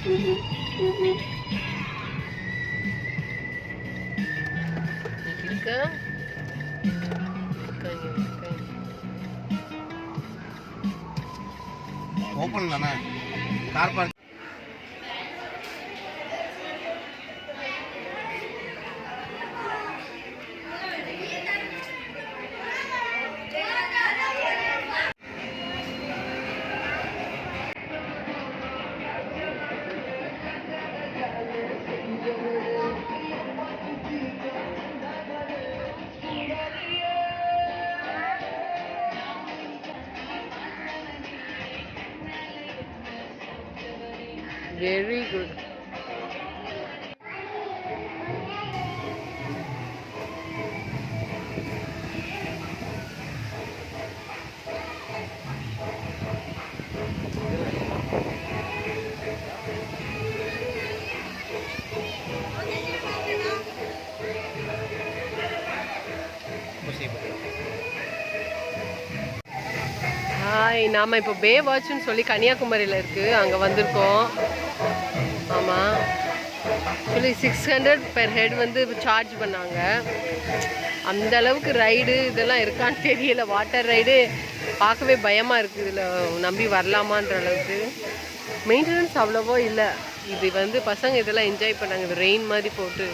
இருக்கா ஓப்பன் தானே car park. Very good. Hi, நாம் இப்போ பே வாட்ச்னு சொல்லி கன்னியாகுமரியில் இருக்குது, அங்கே வந்திருக்கோம். ஆமாம், சொல்லி 600 பெர் ஹெட் வந்து சார்ஜ் பண்ணாங்க. அந்த அளவுக்கு ரைடு இதெல்லாம் இருக்கான்னு தெரியல. வாட்டர் ரைடு பார்க்கவே பயமாக இருக்குது, இதில் நம்பி வரலாமான்ற அளவுக்கு. மெயின்டெனன்ஸ் அவ்வளோவோ இல்லை. இது வந்து பசங்க இதெல்லாம் என்ஜாய் பண்ணாங்க. இது ரெயின் மாதிரி போட்டு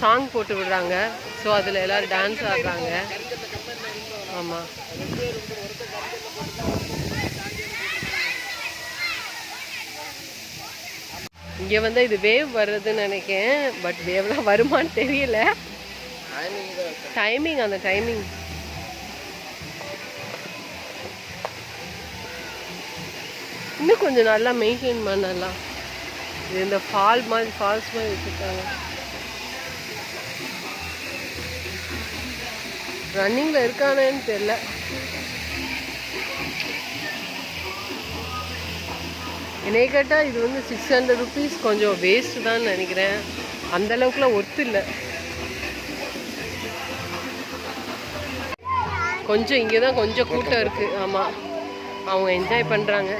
சாங் போட்டு விடுறாங்க. ஸோ அதில் எல்லோரும் டான்ஸ் ஆடுறாங்க. ஆமாம், இங்கே வந்து இது வேவ் வர்றதுன்னு நினைக்கிறேன். பட் வேவ்லாம் வருமானு தெரியல. டைமிங், அந்த டைமிங் இன்னும் கொஞ்சம் நல்லா மெயின்டைன் பண்ணலாம். இது இந்த ஃபால்ஸ் மாதிரி வச்சுருக்காங்க. ரன்னிங்கில் இருக்கானேன்னு தெரியல. என்னை கேட்டால் இது வந்து 600 rupees கொஞ்சம் வேஸ்ட்டு தான் நினைக்கிறேன். அந்தளவுக்குலாம் ஒர்த்து இல்லை. கொஞ்சம் இங்கே தான் கொஞ்சம் கூட்டம் இருக்குது. ஆமாம், அவங்க என்ஜாய் பண்ணுறாங்க.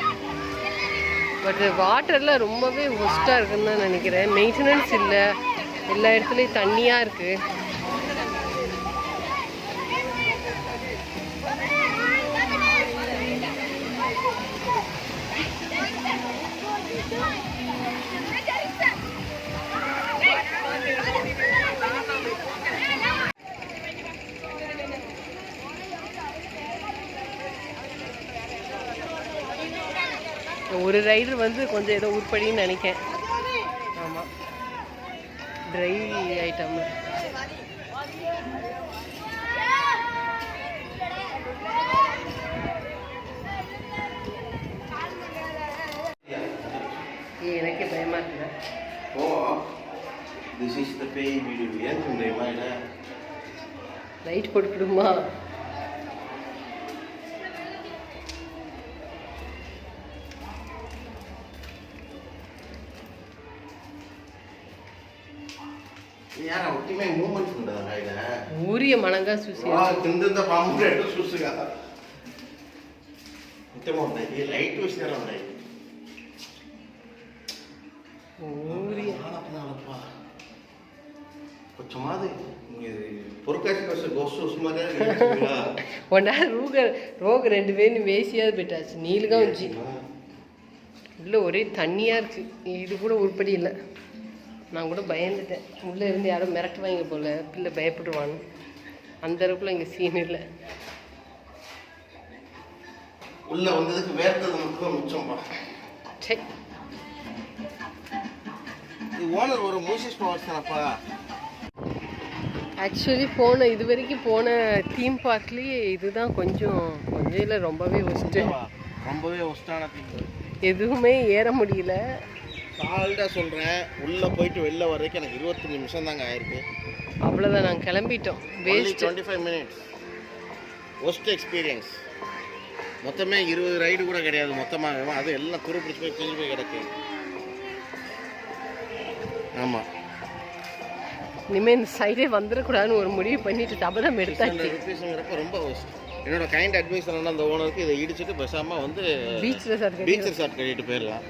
பட் வாட்டரில் ரொம்பவே ஒஸ்ட்டாக இருக்குன்னு தான் நினைக்கிறேன். மெயின்டெனன்ஸ் இல்லை, எல்லா இடத்துலையும் தண்ணியாக இருக்குது. ஒரு ரைடர் வந்து கொஞ்சம் ஏதோ உருப்படின்னு நினைக்கிறேன். ஆமாம், ட்ரை ஐட்டம். எனக்கே பயமாக இருக்குல்ல. லைட் போட்டுக்கிடுமா? ಊರಿಯ ಮಣಗ ಸುಸಿ ತಿಂದ ಪಾಂಬು ಸುಸುಗ ಲೈಟ್ ವಿಷಯ கொஞ்சமாவது பொறுக்காட்சி வருஷம் கோஸ்ட் சும்மாதே ஒன்றா ரோக 2 பேரும் வேசியாவது போயிட்டாச்சு. நீலுగా உஞ்சி இல்லை, ஒரே தண்ணியாக இருக்குது. இது கூட உருப்படி இல்லை. நான் கூட பயந்துட்டேன். உள்ளே இருந்து யாரும் மிரட்டுவாங்க போல், பிள்ளை பயப்படுவான்னு. அந்த அளவுக்குலாம் இங்கே சீன் இல்லை. உள்ள வந்ததுக்கு வேர்த்தது மட்டும் மிச்சம்பா. சரி, இது ஓனர் ஒரு மியூசிக் பவர்ஸ் தானப்பா. ஆக்சுவலி இது வரைக்கும் போன தீம் பார்க்லேயே இதுதான் கொஞ்சம் இல்லை, ரொம்பவே ஒஸ்டான தீம். எதுவுமே ஏற முடியல. சால்டாக சொல்கிறேன், உள்ளே போயிட்டு வெளில வர்றதுக்கு எனக்கு 20 நிமிஷம் தாங்க ஆயிருக்கு. அவ்வளோதான், நாங்கள் கிளம்பிட்டோம். Waste 25 minutes. Worst experience. மொத்தமே 20 ரைடு கூட கிடையாது மொத்தமாக. அது எல்லாம் துருப்பிடிச்சு போய் கிழிஞ்சு போய் கிடக்கு. ஆமாம், இனிமேல் இந்த சைடே வந்துடக்கூடாதுன்னு ஒரு முடிவு பண்ணிட்டு தபதம் எடுத்தாச்சு. ருபீஸுங்கிறப்ப ரொம்ப ஒஸ்ட். என்னோட கைண்ட் அட்வைஸ் என்னன்னா, அந்த ஓனருக்கு இதை இடிச்சுட்டு பேசாமல் வந்து பீச் ரெசார்ட் கட்டிட்டு போயிடலாம்.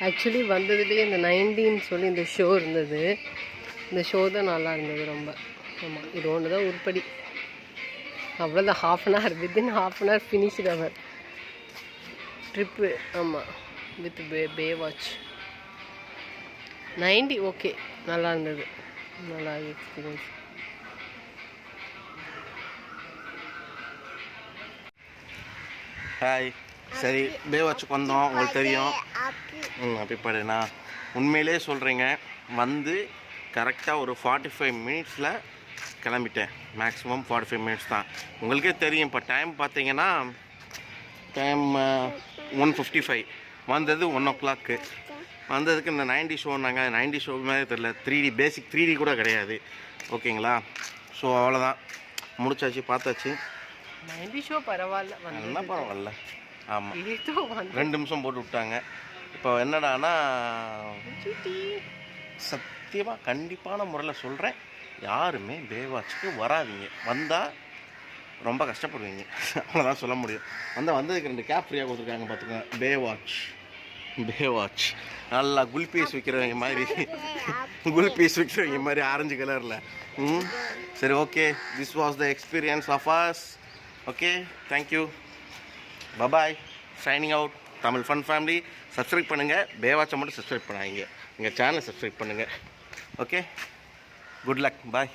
ஆக்சுவலி வந்ததுலேயே இந்த 90ன்னு சொல்லி இந்த ஷோ இருந்தது. இந்த ஷோ தான் நல்லா இருந்தது ரொம்ப. ஆமாம், இது ஒன்று தான் உருப்படி. அவ்வளோதான், ½ வித்தின் ½ ஃபினிஷ்டு அவர் ட்ரிப்பு. ஆமாம், வித் பே வாட்ச் 90. ஓகே, நல்லா இருந்தது, நல்லா எக்ஸ்பீரியன்ஸ். ஹாய். சரி, பே வாட்சுக்கு வந்தோம், உங்களுக்கு தெரியும். அப்படி பாடுண்ணா, உண்மையிலே சொல்கிறீங்க. வந்து கரெக்டாக ஒரு 45 மினிட்ஸில் கிளம்பிட்டேன். மேக்ஸிமம் 45 மினிட்ஸ் தான். உங்களுக்கே தெரியும். இப்போ டைம் பார்த்தீங்கன்னா டைம் 1:55. வந்தது 1 o'clock. வந்ததுக்கு இந்த 90 ஷோன்னாங்க. 90 ஷோ மாதிரி தெரில. 3D பேசிக் 3D கூட கிடையாது. ஓகேங்களா? ஸோ அவ்வளோதான், முடிச்சாச்சு, பார்த்தாச்சு. 90 ஷோ பரவாயில்ல, என்ன பரவாயில்ல. ஆமாம், ஏதோ 2 நிமிஷம் போட்டு விட்டாங்க. இப்போ என்னடானா, சத்தியமாக கண்டிப்பான முறையில் சொல்கிறேன், யாருமே பே வாட்சுக்கு வராதீங்க. வந்தால் ரொம்ப கஷ்டப்படுவீங்க. அவ்வளோதான் சொல்ல முடியும். வந்ததுக்கு 2 கேப் ஃப்ரீயாக கொடுத்துருக்காங்க பார்த்துக்கோங்க. பே வாட்ச் நல்லா குல்பீஸ் விற்கிறவங்க மாதிரி, குல்பீஸ் விற்கிறவங்க மாதிரி ஆரஞ்சு கலரில். சரி, okay, this was the experience of us. Okay, thank you, bye bye, signing out. Tamil fun family. Subscribe பண்ணுங்கள். பே வாட்சை மட்டும் சப்ஸ்கிரைப் பண்ணாதீங்க. எங்கள் சேனலை சப்ஸ்கிரைப் பண்ணுங்கள். ஓகே, குட் லக், பாய்.